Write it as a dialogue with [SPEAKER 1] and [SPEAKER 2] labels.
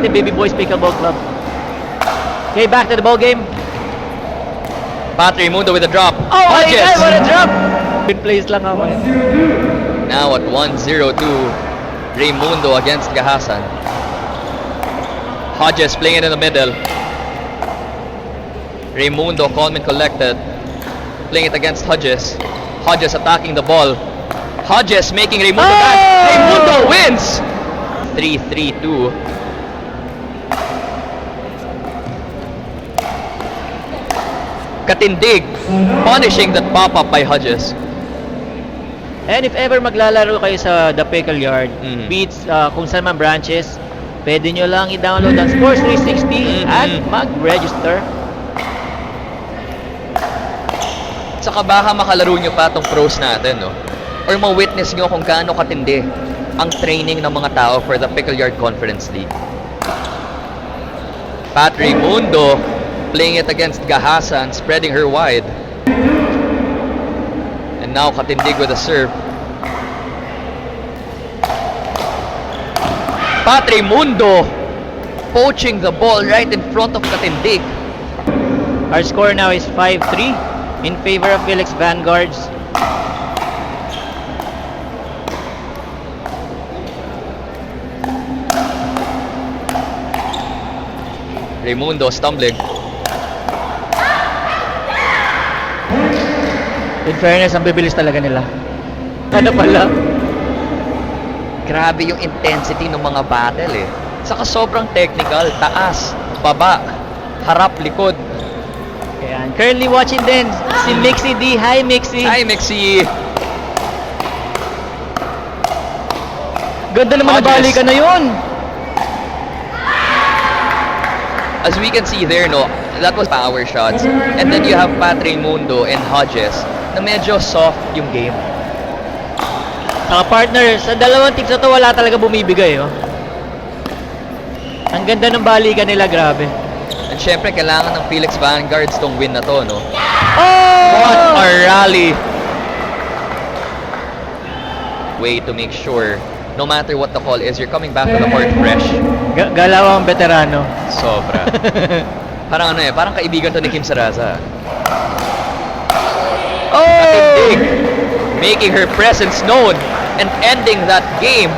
[SPEAKER 1] The Baby Boys Pickleball Club. Okay, back to the ball game.
[SPEAKER 2] Pat Raimundo with a drop.
[SPEAKER 1] Oh my
[SPEAKER 2] Hodges.
[SPEAKER 1] God, what a drop! Good plays lang ako.
[SPEAKER 2] Now at 1-0-2, Raimundo against Gahasan. Hodges playing it in the middle. Raimundo calm and collected. Playing it against Hodges. Hodges attacking the ball. Hodges making Raimundo back. Raimundo wins! 3-3-2. Katindig punishing that pop-up by Hodges.
[SPEAKER 1] And if ever maglalaro kayo sa The Pickle Yard,
[SPEAKER 2] Mhm.
[SPEAKER 1] beats kung saan man branches, pwede nyo lang i-download ang Sports 360 at mag-register.
[SPEAKER 2] Saka baka makalaro nyo pa itong pros natin, no? Or ma-witness nyo kung gaano katindi ang training ng mga tao for the Pickle Yard Conference League. Pat Raimundo playing it against Gahasan, spreading her wide. And now Katindig with a serve. Pat Raimundo poaching the ball right in front of Katindig.
[SPEAKER 1] Our score now is 5-3 in favor of Felix Vanguards.
[SPEAKER 2] Raimundo stumbling.
[SPEAKER 1] In fairness, ang bibilis talaga nila. Ano pala?
[SPEAKER 2] Grabe yung intensity ng mga battle eh. Saka sobrang technical, taas, baba, harap, likod.
[SPEAKER 1] Ayan. Currently watching din si Mixie D. Hi, Mixie.
[SPEAKER 2] Hi, Mixie!
[SPEAKER 1] Ganda naman ang
[SPEAKER 2] Hodges.
[SPEAKER 1] balikan na yun.
[SPEAKER 2] As we can see there, no, that was power shots. And then you have Pat Raimundo and Hodges na medyo soft yung game.
[SPEAKER 1] Saka partner, sa dalawang teams na to, wala talaga bumibigay. Oh. Ang ganda ng balikan nila, grabe.
[SPEAKER 2] And syempre, kailangan ng Felix Vanguards tong win na to, no?
[SPEAKER 1] Oh!
[SPEAKER 2] What a rally! Way to make sure, no matter what the call is, you're coming back to the court fresh.
[SPEAKER 1] Galaw ang veterano.
[SPEAKER 2] Sobra. Parang ano eh, parang kaibigan to ni Kim Saraza.
[SPEAKER 1] Oh!
[SPEAKER 2] Making her presence known and ending that game